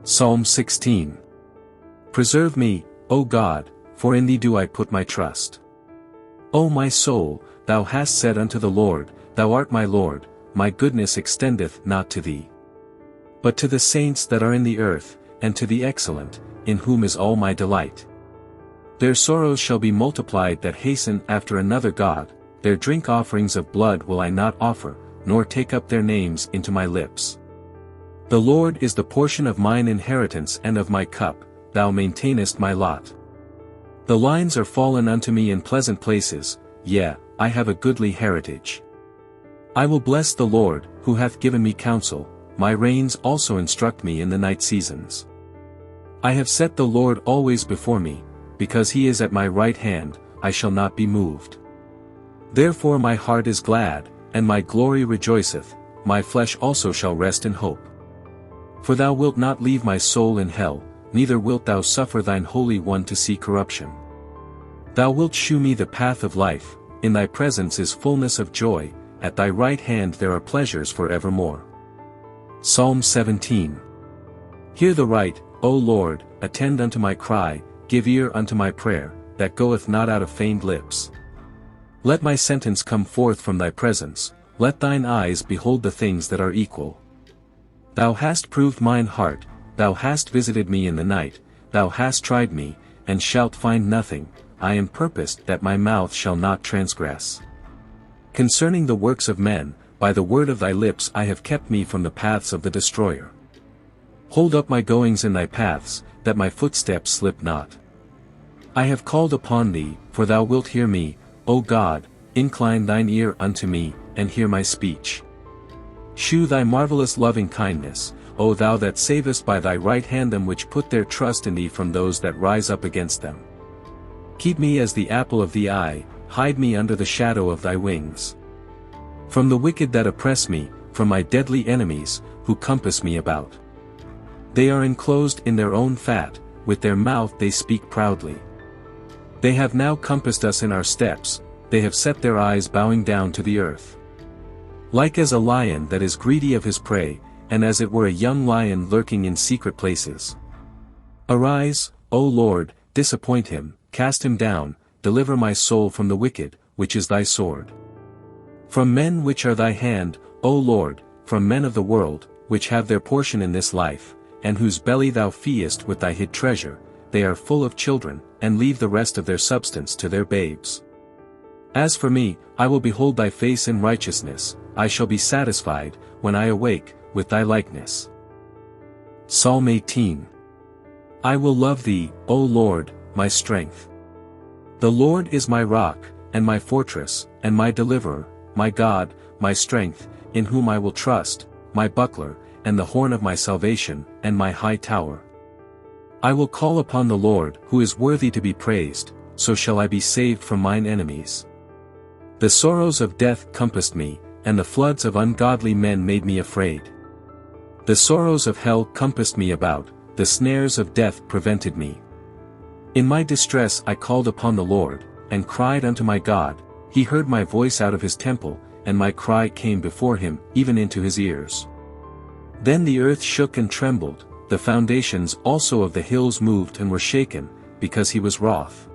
Psalm 16. Preserve me, O God, for in thee do I put my trust. O my soul, thou hast said unto the Lord, Thou art my Lord, my goodness extendeth not to thee, but to the saints that are in the earth, and to the excellent, in whom is all my delight. Their sorrows shall be multiplied that hasten after another God, their drink offerings of blood will I not offer, nor take up their names into my lips. The Lord is the portion of mine inheritance and of my cup, thou maintainest my lot. The lines are fallen unto me in pleasant places, yea, I have a goodly heritage. I will bless the Lord, who hath given me counsel, my reins also instruct me in the night seasons. I have set the Lord always before me, because he is at my right hand, I shall not be moved. Therefore my heart is glad, and my glory rejoiceth, my flesh also shall rest in hope. For thou wilt not leave my soul in hell, neither wilt thou suffer thine Holy One to see corruption. Thou wilt shew me the path of life, in thy presence is fullness of joy, at thy right hand there are pleasures for evermore. Psalm 17. Hear the right, O Lord, attend unto my cry, give ear unto my prayer, that goeth not out of feigned lips. Let my sentence come forth from thy presence, let thine eyes behold the things that are equal. Thou hast proved mine heart, thou hast visited me in the night, thou hast tried me, and shalt find nothing, I am purposed that my mouth shall not transgress. Concerning the works of men, by the word of thy lips I have kept me from the paths of the destroyer. Hold up my goings in thy paths, that my footsteps slip not. I have called upon thee, for thou wilt hear me, O God, incline thine ear unto me, and hear my speech. Shew thy marvelous loving kindness, O thou that savest by thy right hand them which put their trust in thee from those that rise up against them. Keep me as the apple of the eye, hide me under the shadow of thy wings. From the wicked that oppress me, from my deadly enemies, who compass me about. They are enclosed in their own fat, with their mouth they speak proudly. They have now compassed us in our steps, they have set their eyes bowing down to the earth. Like as a lion that is greedy of his prey, and as it were a young lion lurking in secret places. Arise, O Lord, disappoint him, cast him down, deliver my soul from the wicked, which is thy sword. From men which are thy hand, O Lord, from men of the world, which have their portion in this life, and whose belly thou feedest with thy hid treasure, they are full of children, and leave the rest of their substance to their babes. As for me, I will behold thy face in righteousness, I shall be satisfied, when I awake, with thy likeness. Psalm 18. I will love thee, O Lord, my strength. The Lord is my rock, and my fortress, and my deliverer, my God, my strength, in whom I will trust, my buckler, and the horn of my salvation, and my high tower. I will call upon the Lord, who is worthy to be praised, so shall I be saved from mine enemies. The sorrows of death compassed me, and the floods of ungodly men made me afraid. The sorrows of hell compassed me about, the snares of death prevented me. In my distress I called upon the Lord, and cried unto my God, he heard my voice out of his temple, and my cry came before him, even into his ears. Then the earth shook and trembled, the foundations also of the hills moved and were shaken, because he was wroth.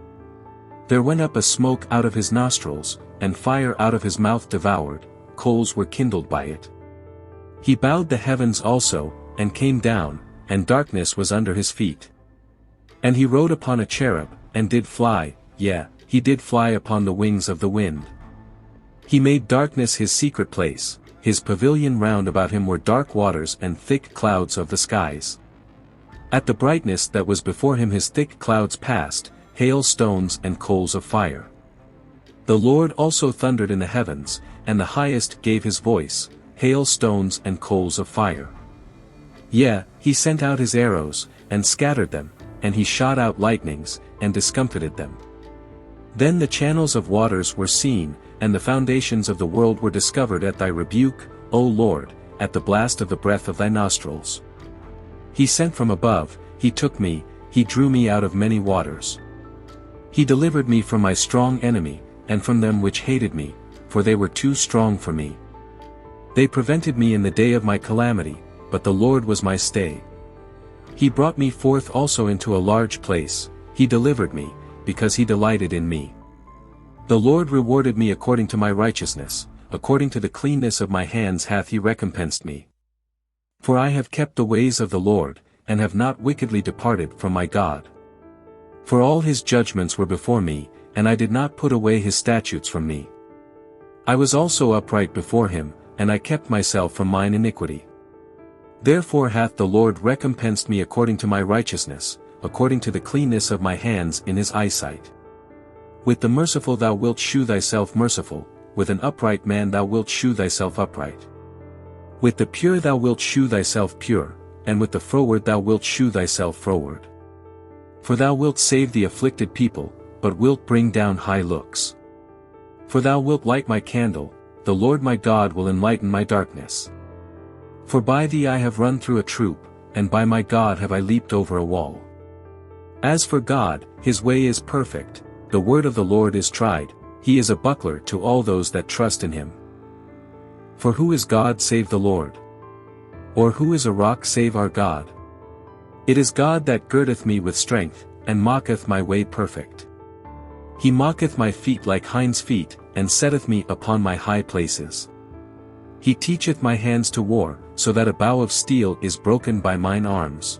There went up a smoke out of his nostrils, and fire out of his mouth devoured, coals were kindled by it. He bowed the heavens also, and came down, and darkness was under his feet. And he rode upon a cherub, and did fly, yea, he did fly upon the wings of the wind. He made darkness his secret place, his pavilion round about him were dark waters and thick clouds of the skies. At the brightness that was before him his thick clouds passed, hail stones and coals of fire. The Lord also thundered in the heavens, and the highest gave his voice, hail stones and coals of fire. Yea, he sent out his arrows, and scattered them, and he shot out lightnings, and discomfited them. Then the channels of waters were seen, and the foundations of the world were discovered at thy rebuke, O Lord, at the blast of the breath of thy nostrils. He sent from above, he took me, he drew me out of many waters. He delivered me from my strong enemy, and from them which hated me, for they were too strong for me. They prevented me in the day of my calamity, but the Lord was my stay. He brought me forth also into a large place, he delivered me, because he delighted in me. The Lord rewarded me according to my righteousness, according to the cleanness of my hands hath he recompensed me. For I have kept the ways of the Lord, and have not wickedly departed from my God. For all his judgments were before me, and I did not put away his statutes from me. I was also upright before him, and I kept myself from mine iniquity. Therefore hath the Lord recompensed me according to my righteousness, according to the cleanness of my hands in his eyesight. With the merciful thou wilt shew thyself merciful, with an upright man thou wilt shew thyself upright. With the pure thou wilt shew thyself pure, and with the froward thou wilt shew thyself froward. For thou wilt save the afflicted people, but wilt bring down high looks. For thou wilt light my candle, the Lord my God will enlighten my darkness. For by thee I have run through a troop, and by my God have I leaped over a wall. As for God, his way is perfect, the word of the Lord is tried, he is a buckler to all those that trust in him. For who is God save the Lord? Or who is a rock save our God? It is God that girdeth me with strength, and maketh my way perfect. He maketh my feet like hinds' feet, and setteth me upon my high places. He teacheth my hands to war, so that a bow of steel is broken by mine arms.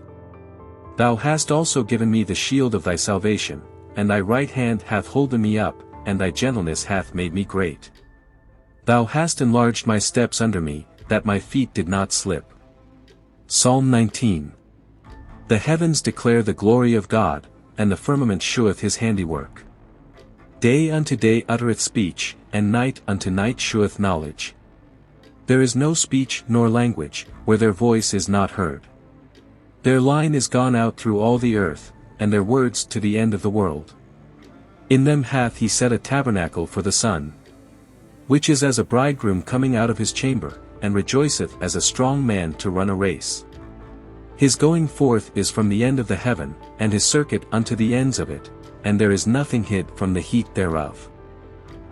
Thou hast also given me the shield of thy salvation, and thy right hand hath holden me up, and thy gentleness hath made me great. Thou hast enlarged my steps under me, that my feet did not slip. Psalm 19. The heavens declare the glory of God, and the firmament sheweth his handiwork. Day unto day uttereth speech, and night unto night sheweth knowledge. There is no speech nor language, where their voice is not heard. Their line is gone out through all the earth, and their words to the end of the world. In them hath he set a tabernacle for the sun, which is as a bridegroom coming out of his chamber, and rejoiceth as a strong man to run a race. His going forth is from the end of the heaven, and his circuit unto the ends of it, and there is nothing hid from the heat thereof.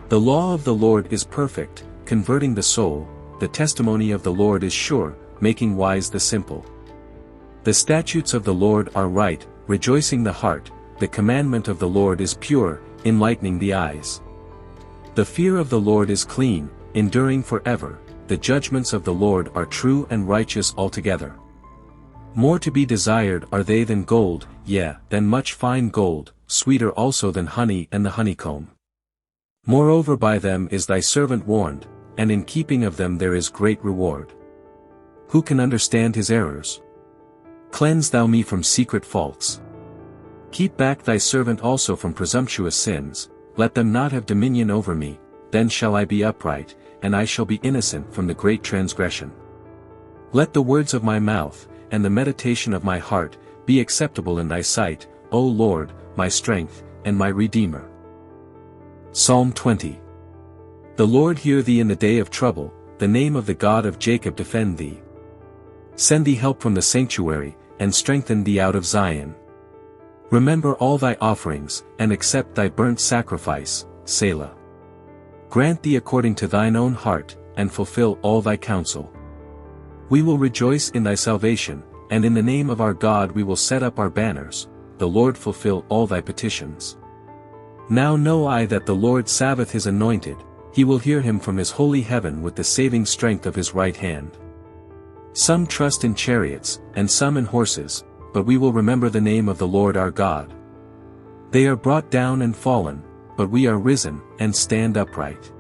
The law of the Lord is perfect, converting the soul, the testimony of the Lord is sure, making wise the simple. The statutes of the Lord are right, rejoicing the heart, the commandment of the Lord is pure, enlightening the eyes. The fear of the Lord is clean, enduring forever, the judgments of the Lord are true and righteous altogether. More to be desired are they than gold, yea, than much fine gold, sweeter also than honey and the honeycomb. Moreover by them is thy servant warned, and in keeping of them there is great reward. Who can understand his errors? Cleanse thou me from secret faults. Keep back thy servant also from presumptuous sins, let them not have dominion over me, then shall I be upright, and I shall be innocent from the great transgression. Let the words of my mouth, and the meditation of my heart, be acceptable in thy sight, O Lord, my strength, and my Redeemer. Psalm 20. The Lord hear thee in the day of trouble, the name of the God of Jacob defend thee. Send thee help from the sanctuary, and strengthen thee out of Zion. Remember all thy offerings, and accept thy burnt sacrifice, Selah. Grant thee according to thine own heart, and fulfill all thy counsel. We will rejoice in thy salvation, and in the name of our God we will set up our banners, the Lord fulfill all thy petitions. Now know I that the Lord saveth his anointed, he will hear him from his holy heaven with the saving strength of his right hand. Some trust in chariots, and some in horses, but we will remember the name of the Lord our God. They are brought down and fallen, but we are risen, and stand upright.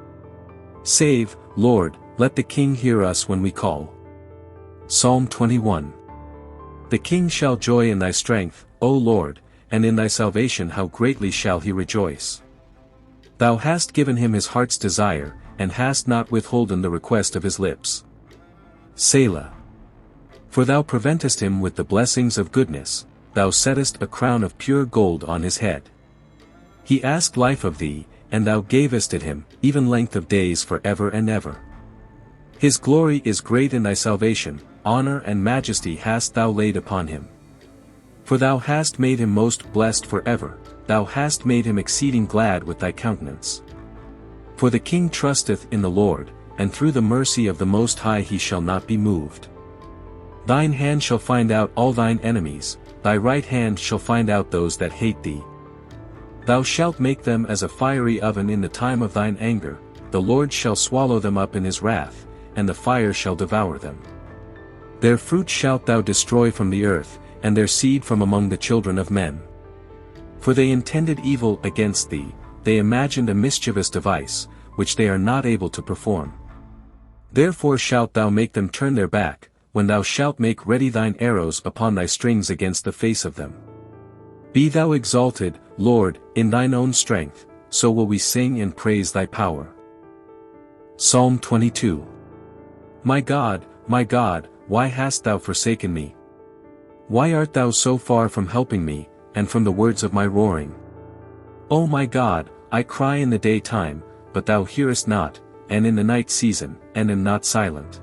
Save, Lord, let the King hear us when we call. Psalm 21. The King shall joy in thy strength, O Lord, and in thy salvation how greatly shall he rejoice. Thou hast given him his heart's desire, and hast not withholden the request of his lips. Selah. For thou preventest him with the blessings of goodness, thou settest a crown of pure gold on his head. He asked life of thee, and thou gavest it him, even length of days for ever and ever. His glory is great in thy salvation, honor and majesty hast thou laid upon him. For thou hast made him most blessed for ever, thou hast made him exceeding glad with thy countenance. For the king trusteth in the Lord, and through the mercy of the Most High he shall not be moved. Thine hand shall find out all thine enemies, thy right hand shall find out those that hate thee. Thou shalt make them as a fiery oven in the time of thine anger, the Lord shall swallow them up in his wrath, and the fire shall devour them. Their fruit shalt thou destroy from the earth, and their seed from among the children of men. For they intended evil against thee, they imagined a mischievous device, which they are not able to perform. Therefore shalt thou make them turn their back, when thou shalt make ready thine arrows upon thy strings against the face of them. Be thou exalted, Lord, in thine own strength, so will we sing and praise thy power. Psalm 22. My God, why hast thou forsaken me? Why art thou so far from helping me, and from the words of my roaring? O my God, I cry in the daytime, but thou hearest not, and in the night season, and am not silent.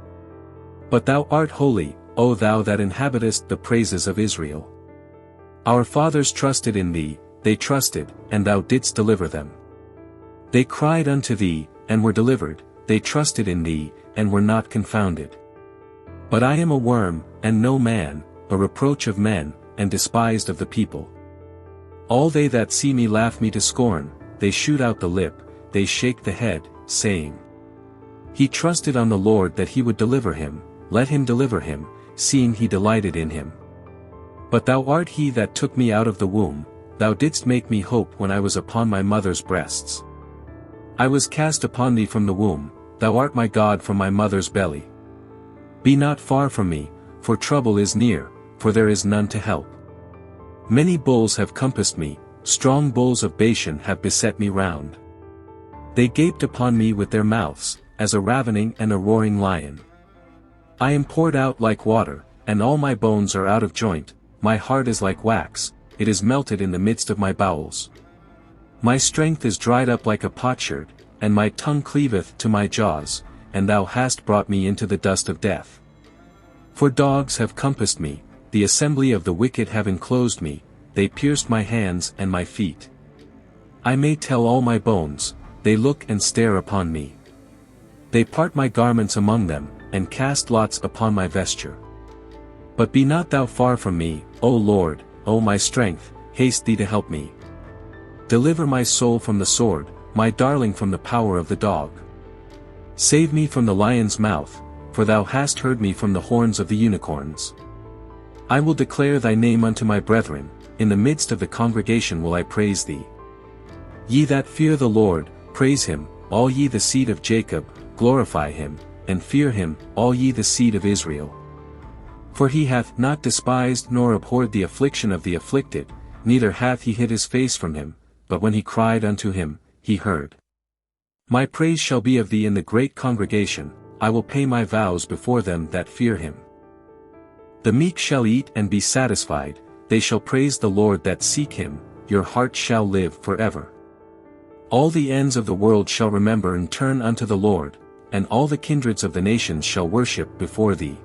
But thou art holy, O thou that inhabitest the praises of Israel. Our fathers trusted in thee, they trusted, and thou didst deliver them. They cried unto thee, and were delivered, they trusted in thee, and were not confounded. But I am a worm, and no man, a reproach of men, and despised of the people. All they that see me laugh me to scorn, they shoot out the lip, they shake the head, saying, He trusted on the Lord that he would deliver him, let him deliver him, seeing he delighted in him. But thou art he that took me out of the womb, thou didst make me hope when I was upon my mother's breasts. I was cast upon thee from the womb, thou art my God from my mother's belly. Be not far from me, for trouble is near, for there is none to help. Many bulls have compassed me, strong bulls of Bashan have beset me round. They gaped upon me with their mouths, as a ravening and a roaring lion. I am poured out like water, and all my bones are out of joint, my heart is like wax, it is melted in the midst of my bowels. My strength is dried up like a potsherd, and my tongue cleaveth to my jaws, and thou hast brought me into the dust of death. For dogs have compassed me, the assembly of the wicked have enclosed me, they pierced my hands and my feet. I may tell all my bones, they look and stare upon me. They part my garments among them, and cast lots upon my vesture. But be not thou far from me, O Lord, O my strength, haste thee to help me. Deliver my soul from the sword, my darling from the power of the dog. Save me from the lion's mouth, for thou hast heard me from the horns of the unicorns. I will declare thy name unto my brethren, in the midst of the congregation will I praise thee. Ye that fear the Lord, praise him, all ye the seed of Jacob, glorify him, and fear him, all ye the seed of Israel. For he hath not despised nor abhorred the affliction of the afflicted, neither hath he hid his face from him, but when he cried unto him, he heard. My praise shall be of thee in the great congregation, I will pay my vows before them that fear him. The meek shall eat and be satisfied, they shall praise the Lord that seek him, your heart shall live forever. All the ends of the world shall remember and turn unto the Lord, and all the kindreds of the nations shall worship before thee.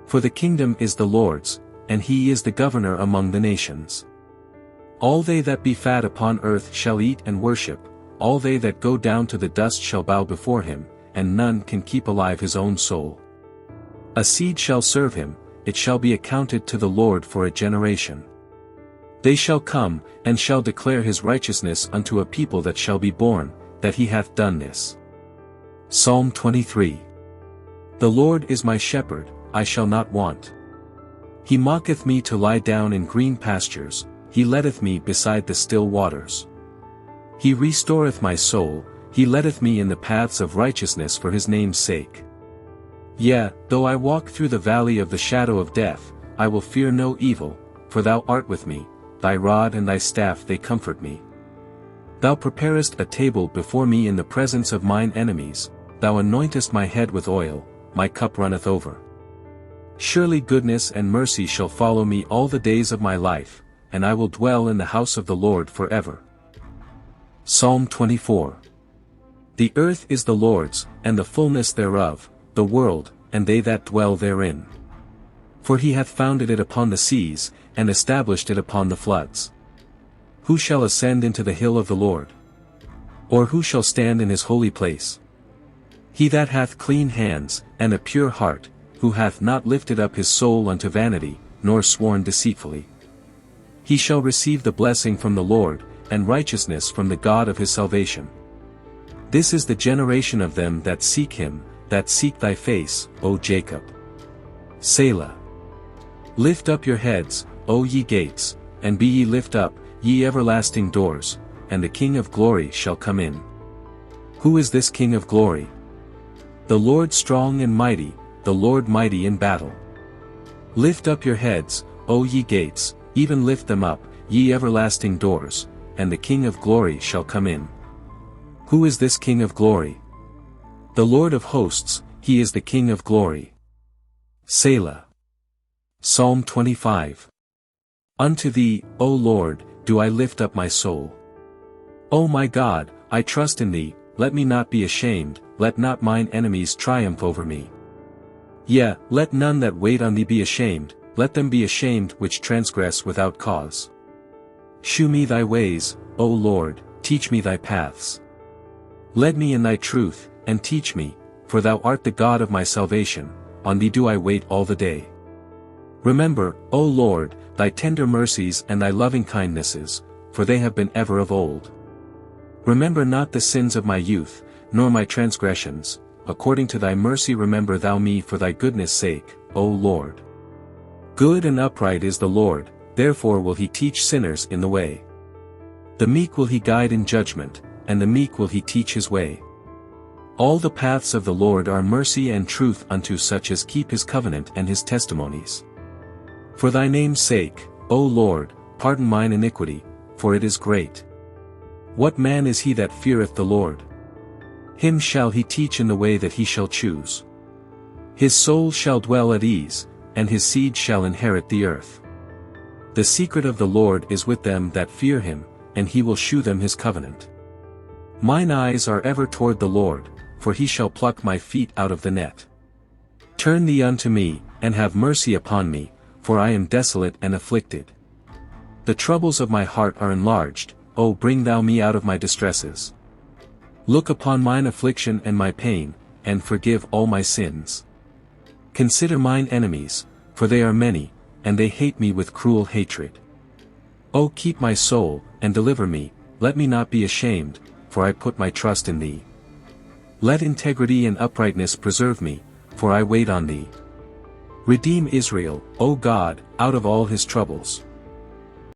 For the kingdom is the Lord's, and he is the governor among the nations. All they that be fat upon earth shall eat and worship, all they that go down to the dust shall bow before him, and none can keep alive his own soul. A seed shall serve him, it shall be accounted to the Lord for a generation. They shall come, and shall declare his righteousness unto a people that shall be born, that he hath done this. Psalm 23. The Lord is my shepherd, I shall not want. He maketh me to lie down in green pastures, he leadeth me beside the still waters. He restoreth my soul, he leadeth me in the paths of righteousness for his name's sake. Yea, though I walk through the valley of the shadow of death, I will fear no evil, for thou art with me, thy rod and thy staff they comfort me. Thou preparest a table before me in the presence of mine enemies, thou anointest my head with oil, my cup runneth over. Surely goodness and mercy shall follow me all the days of my life, and I will dwell in the house of the Lord forever. Psalm 24. The earth is the Lord's, and the fullness thereof, the world, and they that dwell therein. For he hath founded it upon the seas, and established it upon the floods. Who shall ascend into the hill of the Lord? Or who shall stand in his holy place? He that hath clean hands, and a pure heart, who hath not lifted up his soul unto vanity, nor sworn deceitfully. He shall receive the blessing from the Lord, and righteousness from the God of his salvation. This is the generation of them that seek him, that seek thy face, O Jacob. Selah. Lift up your heads, O ye gates, and be ye lift up, ye everlasting doors, and the King of glory shall come in. Who is this King of glory? The Lord strong and mighty, the Lord mighty in battle. Lift up your heads, O ye gates, even lift them up, ye everlasting doors, and the King of glory shall come in. Who is this King of glory? The Lord of hosts, he is the King of glory. Selah. Psalm 25. Unto thee, O Lord, do I lift up my soul. O my God, I trust in thee, let me not be ashamed, let not mine enemies triumph over me. Yea, let none that wait on thee be ashamed, let them be ashamed which transgress without cause. Shew me thy ways, O Lord, teach me thy paths. Lead me in thy truth, and teach me, for thou art the God of my salvation, on thee do I wait all the day. Remember, O Lord, thy tender mercies and thy loving kindnesses, for they have been ever of old. Remember not the sins of my youth, nor my transgressions, according to thy mercy remember thou me for thy goodness' sake, O Lord. Good and upright is the Lord, therefore will he teach sinners in the way. The meek will he guide in judgment, and the meek will he teach his way. All the paths of the Lord are mercy and truth unto such as keep his covenant and his testimonies. For thy name's sake, O Lord, pardon mine iniquity, for it is great. What man is he that feareth the Lord? Him shall he teach in the way that he shall choose. His soul shall dwell at ease, and his seed shall inherit the earth. The secret of the Lord is with them that fear him, and he will shew them his covenant. Mine eyes are ever toward the Lord, for he shall pluck my feet out of the net. Turn thee unto me, and have mercy upon me, for I am desolate and afflicted. The troubles of my heart are enlarged, O bring thou me out of my distresses. Look upon mine affliction and my pain, and forgive all my sins. Consider mine enemies, for they are many, and they hate me with cruel hatred. O keep my soul, and deliver me, let me not be ashamed, for I put my trust in thee. Let integrity and uprightness preserve me, for I wait on thee. Redeem Israel, O God, out of all his troubles.